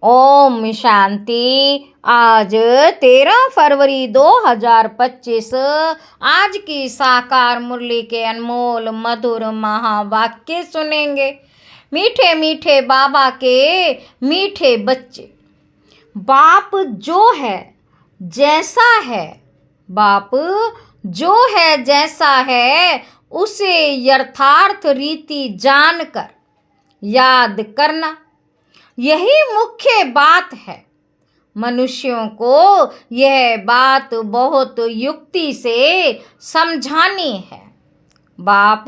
ओम शांति। आज 13 फरवरी 2025। आज की साकार मुरली के अनमोल मधुर महावाक्य सुनेंगे। मीठे मीठे बाबा के मीठे बच्चे। बाप जो है जैसा है, बाप जो है जैसा है, उसे यथार्थ रीति जानकर याद करना, यही मुख्य बात है। मनुष्यों को यह बात बहुत युक्ति से समझानी है। बाप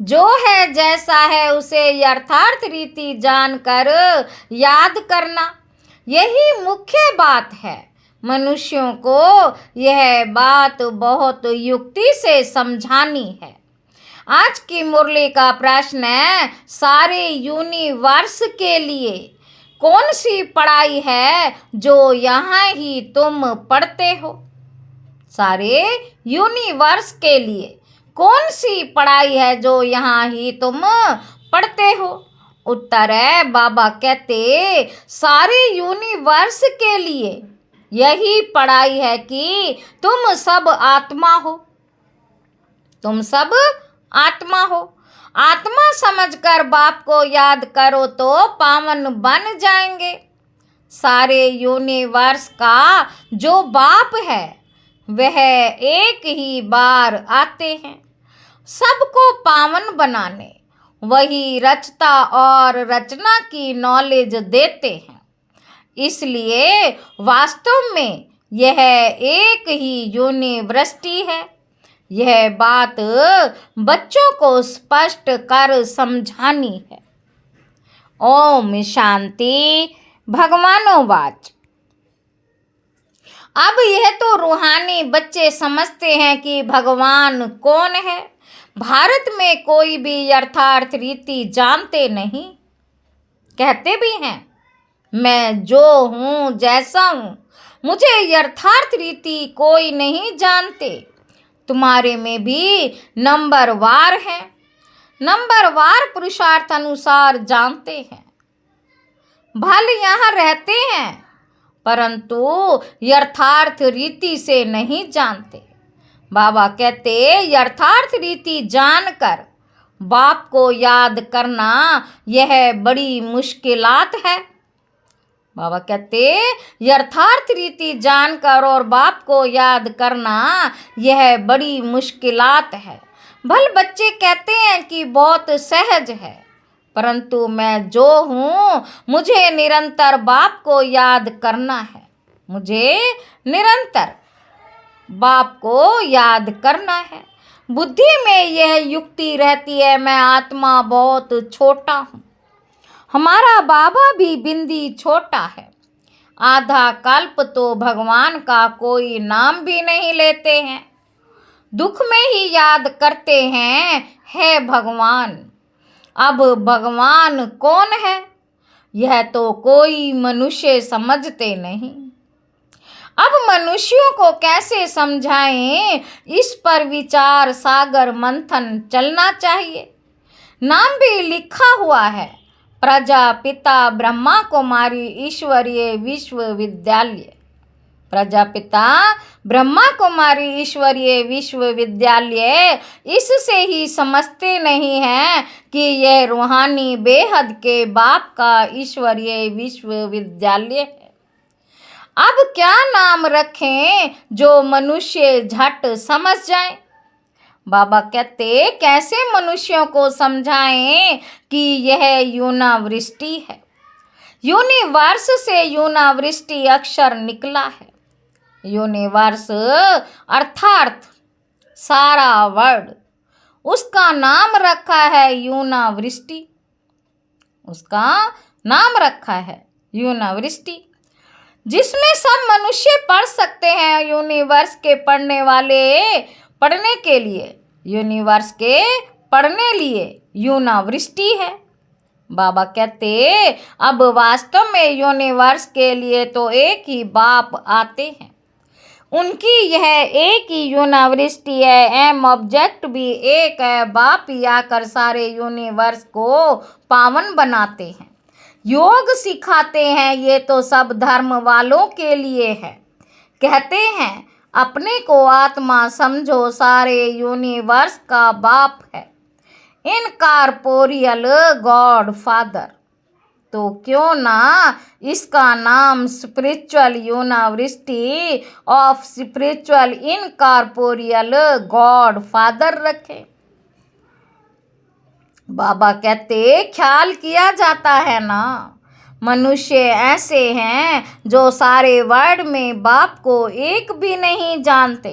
जो है जैसा है, उसे यथार्थ रीति जानकर याद करना, यही मुख्य बात है। मनुष्यों को यह बात बहुत युक्ति से समझानी है। आज की मुरली का प्रश्न है, सारे यूनिवर्स के लिए कौन सी पढ़ाई है जो यहाँ ही तुम पढ़ते हो? सारे यूनिवर्स के लिए कौन सी पढ़ाई है जो यहाँ ही तुम पढ़ते हो? उत्तर है, बाबा कहते सारे यूनिवर्स के लिए यही पढ़ाई है कि तुम सब आत्मा हो। तुम सब आत्मा हो। आत्मा समझकर बाप को याद करो तो पावन बन जाएंगे। सारे यूनिवर्स का जो बाप है वह एक ही बार आते हैं सबको पावन बनाने। वही रचता और रचना की नॉलेज देते हैं। इसलिए वास्तव में यह एक ही यूनिवर्सिटी है। यह बात बच्चों को स्पष्ट कर समझानी है। ओम शांति। भगवानोवाच। अब यह तो रूहानी बच्चे समझते हैं कि भगवान कौन है। भारत में कोई भी यथार्थ रीति जानते नहीं। कहते भी हैं, मैं जो हूँ जैसा हूँ, मुझे यथार्थ रीति कोई नहीं जानते। तुम्हारे में भी नंबरवार है। नंबरवार पुरुषार्थ अनुसार जानते हैं। भले यहाँ रहते हैं परंतु यथार्थ रीति से नहीं जानते। बाबा कहते यथार्थ रीति जानकर बाप को याद करना यह बड़ी मुश्किलात है। बाबा कहते यथार्थ रीति जानकर और बाप को याद करना यह बड़ी मुश्किलात है। भले बच्चे कहते हैं कि बहुत सहज है, परंतु मैं जो हूँ मुझे निरंतर बाप को याद करना है। मुझे निरंतर बाप को याद करना है। बुद्धि में यह युक्ति रहती है, मैं आत्मा बहुत छोटा हूँ। हमारा बाबा भी बिंदी छोटा है। आधा कल्प तो भगवान का कोई नाम भी नहीं लेते हैं। दुख में ही याद करते हैं, है भगवान। अब भगवान कौन है यह तो कोई मनुष्य समझते नहीं। अब मनुष्यों को कैसे समझाएं, इस पर विचार सागर मंथन चलना चाहिए। नाम भी लिखा हुआ है, प्रजापिता ब्रह्मा कुमारी ईश्वरीय विश्वविद्यालय। प्रजापिता ब्रह्मा कुमारी ईश्वरीय विश्वविद्यालय। इससे ही समझते नहीं हैं कि यह रूहानी बेहद के बाप का ईश्वरीय विश्वविद्यालय है। अब क्या नाम रखें जो मनुष्य झट समझ जाए? बाबा कहते कैसे मनुष्यों को समझाएं कि यह यूनिवर्सिटी है। यूनिवर्स से यूनिवर्सिटी अक्षर निकला है। यूनिवर्स अर्थात सारा वर्ड, उसका नाम रखा है यूनिवर्सिटी। उसका नाम रखा है यूनिवर्सिटी, जिसमें सब मनुष्य पढ़ सकते हैं। यूनिवर्स के पढ़ने वाले पढ़ने के लिए, यूनिवर्स के पढ़ने लिए यूनिवर्सिटी है। बाबा कहते अब वास्तव में यूनिवर्स के लिए तो एक ही बाप आते हैं। उनकी यह एक ही यूनिवर्सिटी है। एम ऑब्जेक्ट भी एक है। बाप ही आकर सारे यूनिवर्स को पावन बनाते हैं। योग सिखाते हैं, ये तो सब धर्म वालों के लिए है। कहते हैं अपने को आत्मा समझो, सारे यूनिवर्स का बाप है, इनकॉर्पोरियल गॉड फादर। तो क्यों ना इसका नाम spiritual university of spiritual incorporeal God father रखे। बाबा कहते ख्याल किया जाता है ना, मनुष्य ऐसे हैं जो सारे वर्ल्ड में बाप को एक भी नहीं जानते।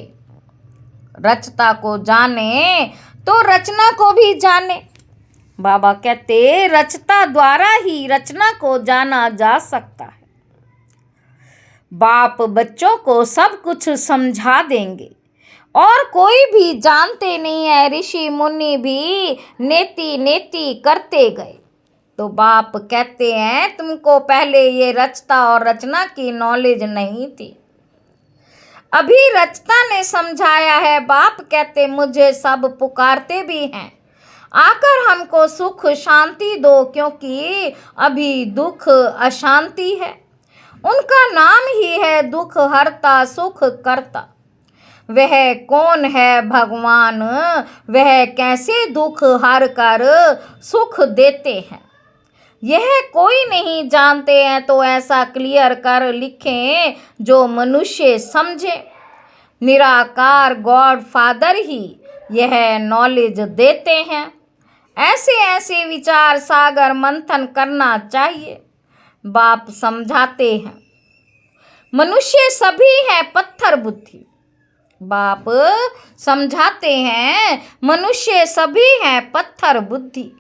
रचता को जाने तो रचना को भी जाने। बाबा कहते रचता द्वारा ही रचना को जाना जा सकता है। बाप बच्चों को सब कुछ समझा देंगे और कोई भी जानते नहीं है। ऋषि मुनि भी नेति नेति करते गए। तो बाप कहते हैं तुमको पहले ये रचता और रचना की नॉलेज नहीं थी, अभी रचता ने समझाया है। बाप कहते मुझे सब पुकारते भी हैं, आकर हमको सुख शांति दो, क्योंकि अभी दुख अशांति है। उनका नाम ही है दुख हरता सुख करता। वह कौन है भगवान, वह कैसे दुख हर कर सुख देते हैं, यह कोई नहीं जानते हैं। तो ऐसा क्लियर कर लिखें जो मनुष्य समझे। निराकार गॉड फादर ही यह नॉलेज देते हैं। ऐसे ऐसे विचार सागर मंथन करना चाहिए। बाप समझाते हैं मनुष्य सभी है पत्थर बुद्धि। बाप समझाते हैं मनुष्य सभी हैं पत्थर बुद्धि।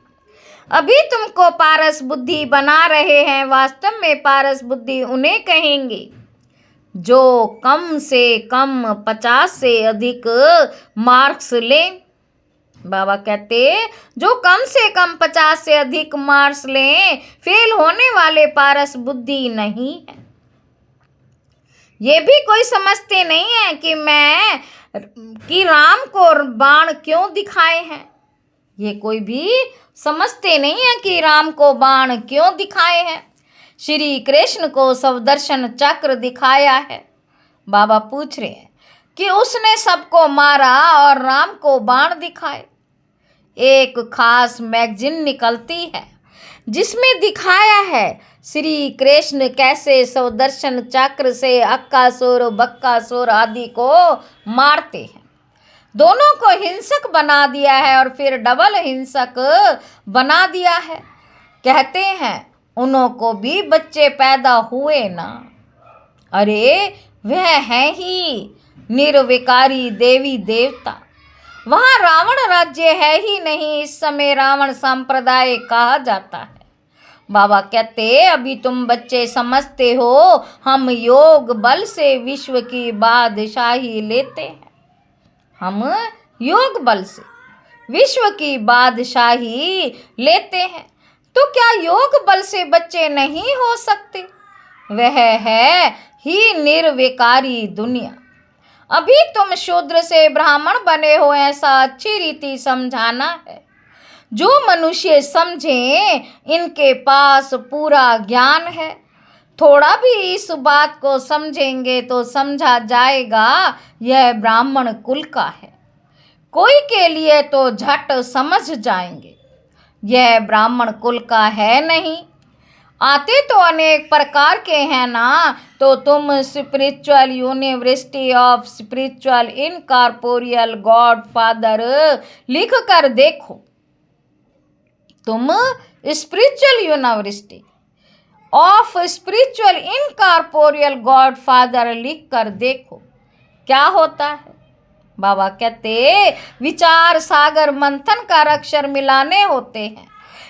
अभी तुमको पारस बुद्धि बना रहे हैं, वास्तव में पारस बुद्धि उन्हें कहेंगे जो कम से कम 50 से अधिक मार्क्स लें। बाबा कहते जो कम से कम 50 से अधिक मार्क्स लें, फेल होने वाले पारस बुद्धि नहीं है। ये भी कोई समझते नहीं है कि राम को बाण क्यों दिखाए हैं। ये कोई भी समझते नहीं है कि राम को बाण क्यों दिखाए हैं। श्री कृष्ण को सुदर्शन चक्र दिखाया है। बाबा पूछ रहे हैं कि उसने सबको मारा और राम को बाण दिखाए। एक खास मैगजीन निकलती है जिसमें दिखाया है श्री कृष्ण कैसे सुदर्शन चक्र से अक्कासुर बक्कासुर आदि को मारते हैं। दोनों को हिंसक बना दिया है और फिर डबल हिंसक बना दिया है। कहते हैं उन्हों को भी बच्चे पैदा हुए ना। अरे वह है ही निर्विकारी देवी देवता। वहाँ रावण राज्य है ही नहीं। इस समय रावण संप्रदाय कहा जाता है। बाबा कहते अभी तुम बच्चे समझते हो हम योग बल से विश्व की बादशाही लेते हैं। हम योग बल से विश्व की बादशाही लेते हैं। तो क्या योग बल से बच्चे नहीं हो सकते? वह है ही निर्विकारी दुनिया। अभी तुम शूद्र से ब्राह्मण बने हो, ऐसा अच्छी रीति समझाना है। जो मनुष्य समझे इनके पास पूरा ज्ञान है। थोड़ा भी इस बात को समझेंगे तो समझा जाएगा यह ब्राह्मण कुल का है। कोई के लिए तो झट समझ जाएंगे यह ब्राह्मण कुल का है नहीं। आते तो अनेक प्रकार के हैं ना। तो तुम spiritual university of spiritual incorporeal God father लिख कर देखो। तुम spiritual university of spiritual incorporeal God father लिख कर देखो क्या होता है। बाबा कहते विचार सागर मंथन का अक्षर मिलाने होते हैं।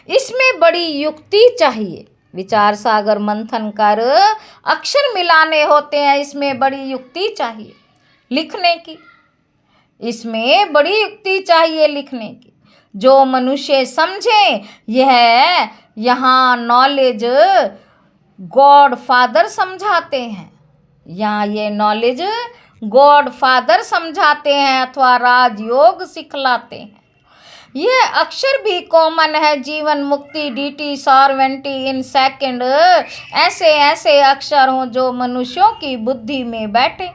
इसमें बड़ी युक्ति चाहिए। विचार सागर मंथन कर अक्षर मिलाने होते हैं, इसमें बड़ी युक्ति चाहिए लिखने की। इसमें बड़ी युक्ति चाहिए लिखने की। जो मनुष्य समझे यह यहाँ नॉलेज गॉड फादर समझाते हैं। यहाँ ये नॉलेज गॉड फादर समझाते हैं अथवा राजयोग सिखलाते हैं। यह अक्षर भी कॉमन है, जीवन मुक्ति डीटी सॉर्वेंटी इन सेकंड। ऐसे ऐसे अक्षर हों जो मनुष्यों की बुद्धि में बैठे।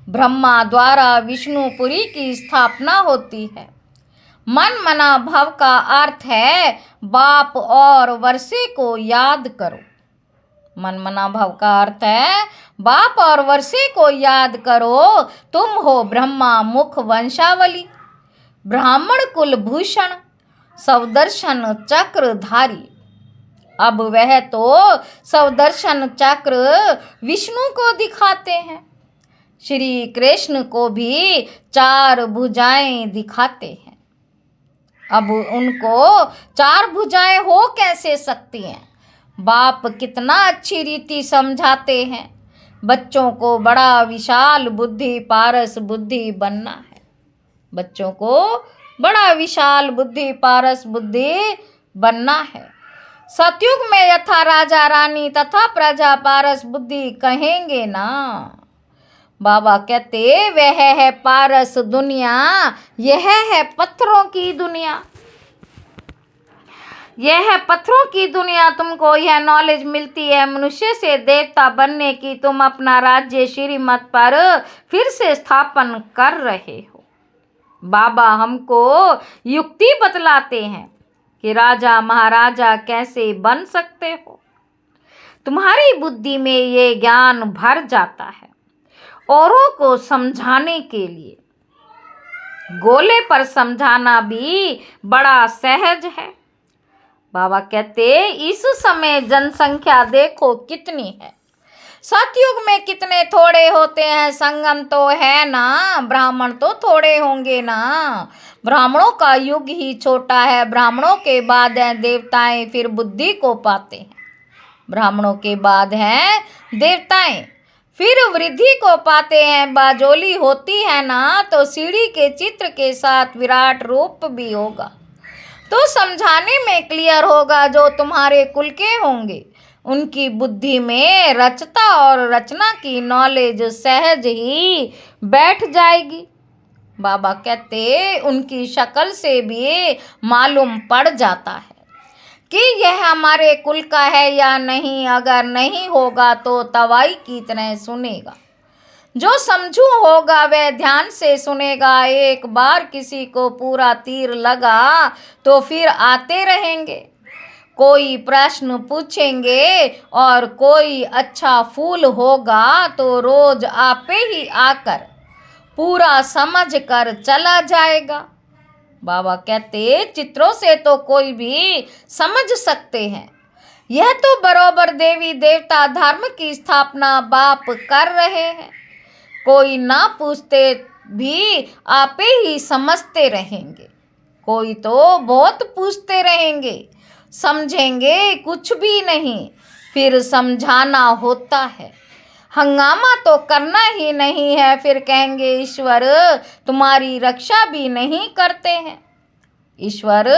ब्रह्मा द्वारा विष्णुपुरी की स्थापना होती है। मन मना भव का अर्थ है बाप और वर्षे को याद करो। मन मना भव का अर्थ है बाप और वर्षे को याद करो। तुम हो ब्रह्मा मुख वंशावली, ब्राह्मण कुल भूषण, सवदर्शन चक्रधारी। अब वह तो सवदर्शन चक्र विष्णु को दिखाते हैं, श्री कृष्ण को भी 4 भुजाएं दिखाते हैं। अब उनको 4 भुजाएं हो कैसे सकती हैं? बाप कितना अच्छी रीति समझाते हैं, बच्चों को बड़ा विशाल बुद्धि पारस बुद्धि बनना है। बच्चों को बड़ा विशाल बुद्धि पारस बुद्धि बनना है। सतयुग में यथा राजा रानी तथा प्रजा पारस बुद्धि कहेंगे ना। बाबा कहते वह है पारस दुनिया, यह है पत्थरों की दुनिया। यह है पत्थरों की दुनिया। तुमको यह नॉलेज मिलती है मनुष्य से देवता बनने की। तुम अपना राज्य श्रीमत पर फिर से स्थापन कर रहे हो। बाबा हमको युक्ति बतलाते हैं कि राजा महाराजा कैसे बन सकते हो। तुम्हारी बुद्धि में ये ज्ञान भर जाता है औरों को समझाने के लिए। गोले पर समझाना भी बड़ा सहज है। बाबा कहते इस समय जनसंख्या देखो कितनी है। सतयुग में कितने थोड़े होते हैं। संगम तो है ना, ब्राह्मण तो थोड़े होंगे ना। ब्राह्मणों का युग ही छोटा है। ब्राह्मणों के बाद हैं देवताएं, फिर बुद्धि को पाते हैं। ब्राह्मणों के बाद हैं देवताएं, फिर वृद्धि को पाते हैं। बाजोली होती है ना तो सीढ़ी के चित्र के साथ विराट रूप भी होगा, तो समझाने में क्लियर होगा। जो तुम्हारे कुल के होंगे उनकी बुद्धि में रचता और रचना की नॉलेज सहज ही बैठ जाएगी। बाबा कहते उनकी शक्ल से भी मालूम पड़ जाता है कि यह हमारे कुल का है या नहीं। अगर नहीं होगा तो तवाई की तरह सुनेगा। जो समझू होगा वह ध्यान से सुनेगा। एक बार किसी को पूरा तीर लगा तो फिर आते रहेंगे। कोई प्रश्न पूछेंगे और कोई अच्छा फूल होगा तो रोज आपे ही आकर पूरा समझ कर चला जाएगा। बाबा कहते चित्रों से तो कोई भी समझ सकते हैं। यह तो बरोबर देवी देवता धर्म की स्थापना बाप कर रहे हैं। कोई ना पूछते भी आपे ही समझते रहेंगे। कोई तो बहुत पूछते रहेंगे, समझेंगे कुछ भी नहीं। फिर समझाना होता है। हंगामा तो करना ही नहीं है। फिर कहेंगे ईश्वर तुम्हारी रक्षा भी नहीं करते हैं। ईश्वर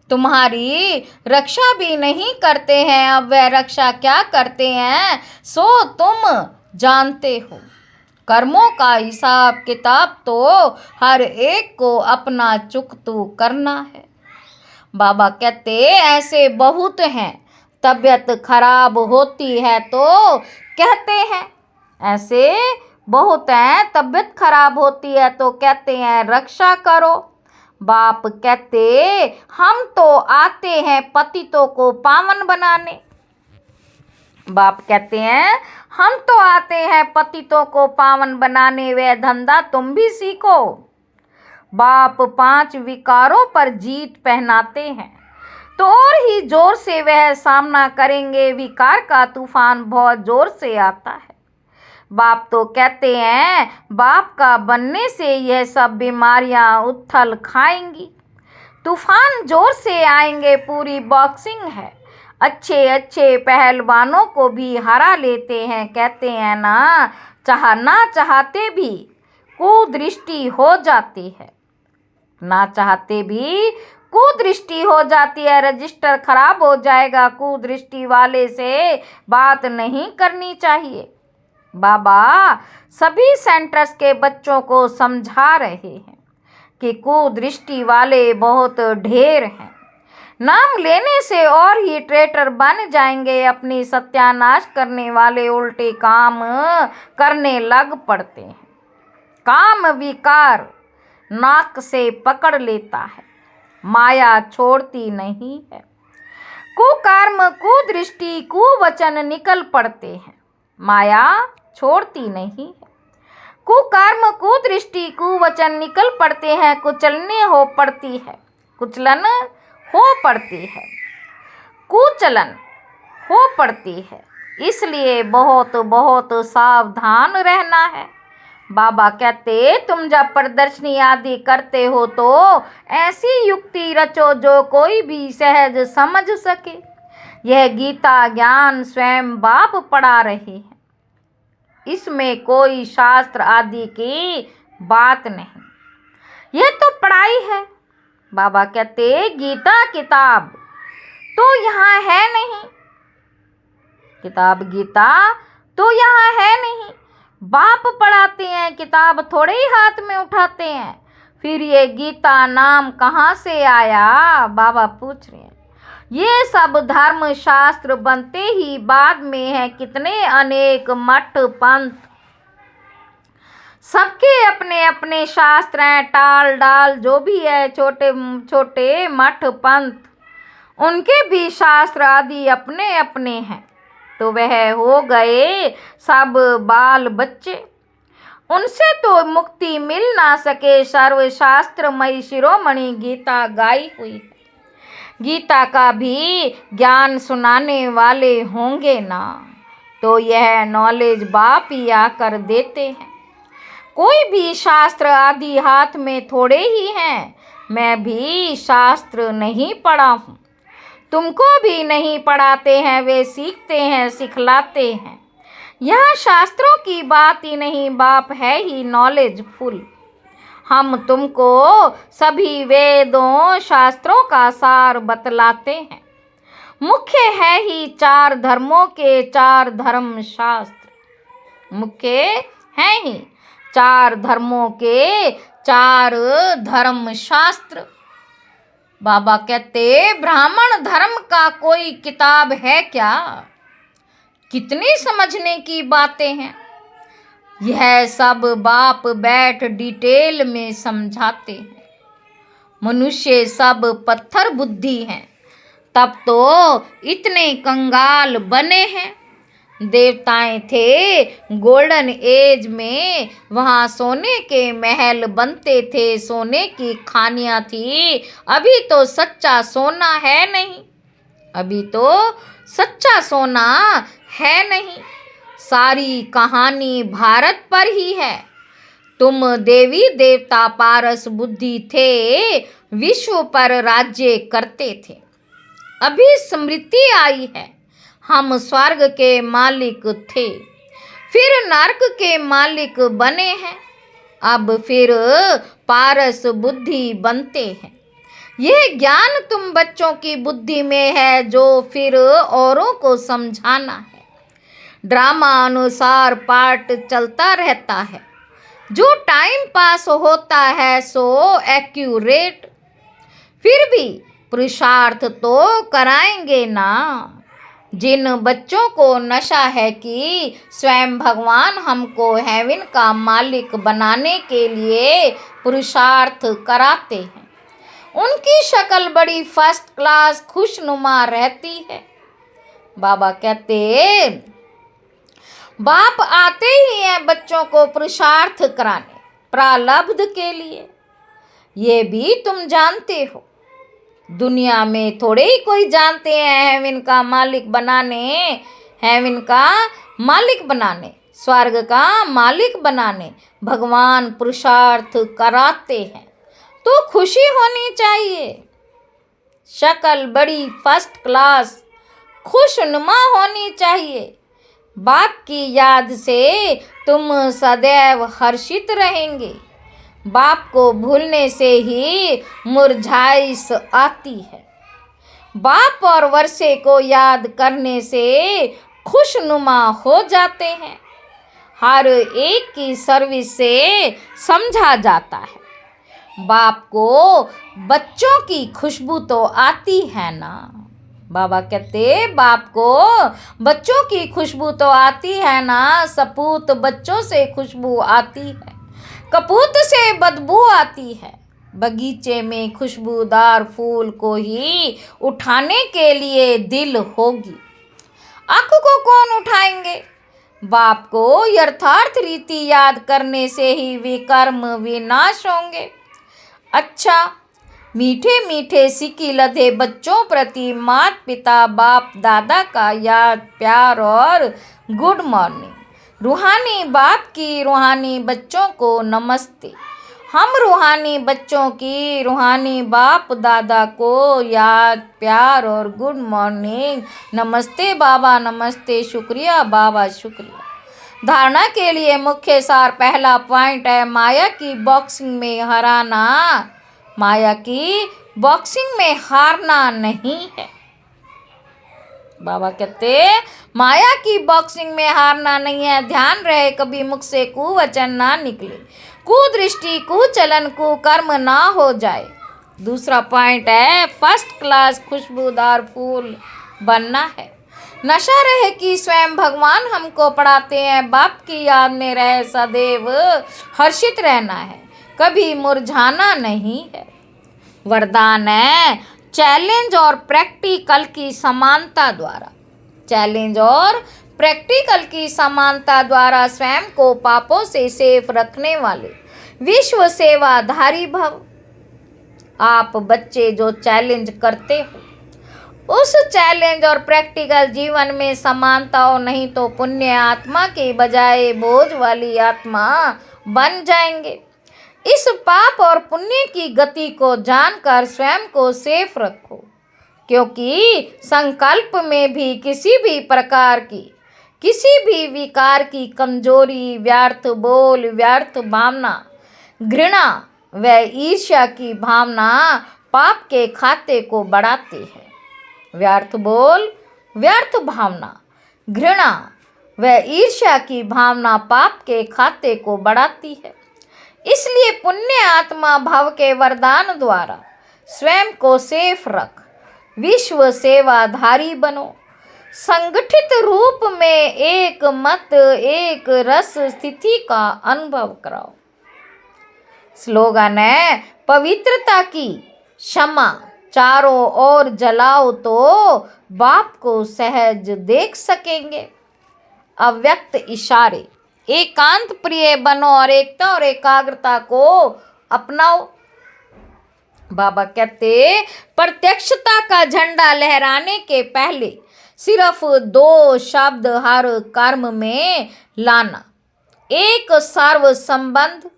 तुम्हारी रक्षा भी नहीं करते हैं। अब वह रक्षा क्या करते हैं सो तुम जानते हो। कर्मों का हिसाब किताब तो हर एक को अपना चुकतू करना है। बाबा कहते ऐसे बहुत हैं, तबीयत खराब होती है तो कहते हैं। ऐसे बहुत हैं, तबीयत खराब होती है तो कहते हैं रक्षा करो। बाप कहते हम तो आते हैं पतितों को पावन बनाने। बाप कहते हैं हम तो आते हैं पतितों को पावन बनाने। वह धंधा तुम भी सीखो। बाप 5 विकारों पर जीत पहनाते हैं तो और ही जोर से वह सामना करेंगे। विकार का तूफान बहुत जोर से आता है। बाप तो कहते हैं बाप का बनने से यह सब बीमारियां उथल खाएंगी। तूफान जोर से आएंगे। पूरी बॉक्सिंग है। अच्छे अच्छे पहलवानों को भी हरा लेते हैं। कहते हैं ना चाहना चाहते भी कुदृष्टि हो जाती है। ना चाहते भी कुदृष्टि हो जाती है। रजिस्टर खराब हो जाएगा। कुदृष्टि वाले से बात नहीं करनी चाहिए। बाबा सभी सेंटर्स के बच्चों को समझा रहे हैं। कि कुदृष्टि वाले बहुत ढेर हैं। नाम लेने से और ही ट्रेटर बन जाएंगे। अपनी सत्यानाश करने वाले उल्टे काम करने लग पड़ते हैं। काम विकार नाक से पकड़ लेता है, माया छोड़ती नहीं है। कुकर्म कुदृष्टि कुवचन निकल पड़ते हैं, माया छोड़ती नहीं है। कुकर्म कुदृष्टि कुवचन निकल पड़ते हैं, कुचलने हो पड़ती है, कुचलन हो पड़ती है, कुचलन हो पड़ती है। इसलिए बहुत बहुत सावधान रहना है। बाबा कहते तुम जब प्रदर्शनी आदि करते हो तो ऐसी युक्ति रचो जो कोई भी सहज समझ सके। यह गीता ज्ञान स्वयं बाप पढ़ा रहे हैं, इसमें कोई शास्त्र आदि की बात नहीं। यह तो पढ़ाई है। बाबा कहते गीता किताब तो यहाँ है नहीं, किताब गीता तो यहाँ है नहीं। बाप पढ़ाते हैं, किताब थोड़े ही हाथ में उठाते हैं। फिर ये गीता नाम कहाँ से आया? बाबा पूछ रहे हैं। ये सब धर्म शास्त्र बनते ही बाद में है। कितने अनेक मठ पंथ, सबके अपने अपने शास्त्र हैं। टाल डाल जो भी है, छोटे छोटे मठ पंथ, उनके भी शास्त्र आदि अपने अपने हैं। तो वह हो गए सब बाल बच्चे, उनसे तो मुक्ति मिल ना सके। सर्वशास्त्रमयी शिरोमणि गीता गाई हुई है। गीता का भी ज्ञान सुनाने वाले होंगे ना, तो यह नॉलेज बाप ही आकर देते हैं। कोई भी शास्त्र आदि हाथ में थोड़े ही हैं। मैं भी शास्त्र नहीं पढ़ा हूँ, तुमको भी नहीं पढ़ाते हैं। वे सीखते हैं, सिखलाते हैं। यहाँ शास्त्रों की बात ही नहीं, बाप है ही नॉलेजफुल। हम तुमको सभी वेदों शास्त्रों का सार बतलाते हैं। मुख्य है ही 4 धर्मों के 4 धर्म शास्त्र। मुख्य है ही 4 धर्मों के 4 धर्म शास्त्र। बाबा कहते ब्राह्मण धर्म का कोई किताब है क्या? कितनी समझने की बातें हैं। यह सब बाप बैठ डिटेल में समझाते हैं। मनुष्य सब पत्थर बुद्धि हैं, तब तो इतने कंगाल बने हैं। देवताएं थे गोल्डन एज में, वहाँ सोने के महल बनते थे, सोने की खानियाँ थी। अभी तो सच्चा सोना है नहीं, अभी तो सच्चा सोना है नहीं। सारी कहानी भारत पर ही है। तुम देवी देवता पारस बुद्धि थे, विश्व पर राज्य करते थे। अभी स्मृति आई है, हम स्वर्ग के मालिक थे, फिर नरक के मालिक बने हैं, अब फिर पारस बुद्धि बनते हैं। यह ज्ञान तुम बच्चों की बुद्धि में है, जो फिर औरों को समझाना है। ड्रामा अनुसार पाठ चलता रहता है, जो टाइम पास होता है सो एक्यूरेट। फिर भी पुरुषार्थ तो कराएंगे ना। जिन बच्चों को नशा है कि स्वयं भगवान हमको हेवन का मालिक बनाने के लिए पुरुषार्थ कराते हैं, उनकी शक्ल बड़ी फर्स्ट क्लास खुशनुमा रहती है। बाबा कहते बाप आते ही हैं बच्चों को पुरुषार्थ कराने, प्रारब्ध के लिए। ये भी तुम जानते हो। दुनिया में थोड़े ही कोई जानते हैं हेवन का मालिक बनाने, हेवन का मालिक बनाने, स्वर्ग का मालिक बनाने भगवान पुरुषार्थ कराते हैं, तो खुशी होनी चाहिए। शक्ल बड़ी फर्स्ट क्लास खुशनुमा होनी चाहिए। बाप की याद से तुम सदैव हर्षित रहेंगे। बाप को भूलने से ही मुरझाइश आती है। बाप और वर्षे को याद करने से खुशनुमा हो जाते हैं। हर एक की सर्विस से समझा जाता है। बाप को बच्चों की खुशबू तो आती है ना। बाबा कहते बाप को बच्चों की खुशबू तो आती है ना, सपूत बच्चों से खुशबू आती है, कपूत से बदबू आती है। बगीचे में खुशबूदार फूल को ही उठाने के लिए दिल होगी, आंखों को कौन उठाएंगे। बाप को यथार्थ रीति याद करने से ही विकर्म विनाश होंगे। अच्छा, मीठे मीठे सिक्की लदे बच्चों प्रति माता पिता बाप दादा का याद प्यार और गुड मॉर्निंग। रूहानी बाप की रूहानी बच्चों को नमस्ते। हम रूहानी बच्चों की रूहानी बाप दादा को याद प्यार और गुड मॉर्निंग। नमस्ते बाबा, नमस्ते, शुक्रिया बाबा, शुक्रिया। धारणा के लिए मुख्य सार पहला पॉइंट है माया की बॉक्सिंग में हराना। माया की बॉक्सिंग में हारना नहीं है। बाबा कहते माया की बॉक्सिंग में हारना नहीं है। ध्यान रहे कभी मुख से कुवचन ना निकले, कुदृष्टि कुचलन कुकर्म ना हो जाए। दूसरा पॉइंट है फर्स्ट क्लास खुशबूदार फूल बनना है। नशा रहे कि स्वयं भगवान हमको पढ़ाते हैं, बाप की याद में रहे सदैव हर्षित रहना है, कभी मुरझाना नहीं है। वरदान है चैलेंज और प्रैक्टिकल की समानता द्वारा। चैलेंज और प्रैक्टिकल की समानता द्वारा स्वयं को पापों से सेफ रखने वाले विश्व सेवाधारी भव। आप बच्चे जो चैलेंज करते हो उस चैलेंज और प्रैक्टिकल जीवन में समानता हो, नहीं तो पुण्य आत्मा के बजाय बोझ वाली आत्मा बन जाएंगे। इस पाप और पुण्य की गति को जानकर स्वयं को सेफ रखो, क्योंकि संकल्प में भी किसी भी प्रकार की किसी भी विकार की कमजोरी, व्यर्थ बोल, व्यर्थ भावना, घृणा व ईर्ष्या की भावना पाप के खाते को बढ़ाती है। व्यर्थ बोल, व्यर्थ भावना, घृणा व ईर्ष्या की भावना पाप के खाते को बढ़ाती है। इसलिए पुण्य आत्मा भव के वरदान द्वारा स्वयं को सेफ रख, विश्व सेवाधारी बनो। संगठित रूप में एक मत एक रस स्थिति का अनुभव कराओ। स्लोगन है पवित्रता की क्षमा चारों ओर जलाओ तो बाप को सहज देख सकेंगे। अव्यक्त इशारे एकांत प्रिय बनो और एकता और एकाग्रता को अपनाओ। बाबा कहते प्रत्यक्षता का झंडा लहराने के पहले सिर्फ 2 शब्द हर कर्म में लाना। एक सर्व संबंध,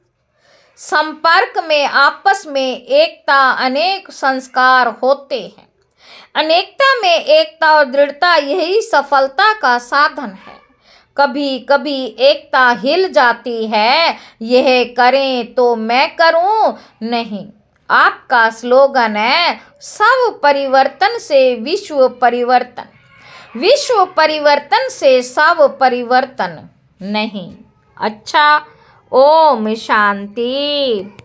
संपर्क में आपस में एकता अनेक संस्कार होते हैं। अनेकता में एकता और दृढ़ता यही सफलता का साधन है। कभी कभी एकता हिल जाती है, यह करें तो मैं करूं नहीं। आपका स्लोगन है सब परिवर्तन से विश्व परिवर्तन, विश्व परिवर्तन से सब परिवर्तन नहीं। अच्छा, ओम शांति।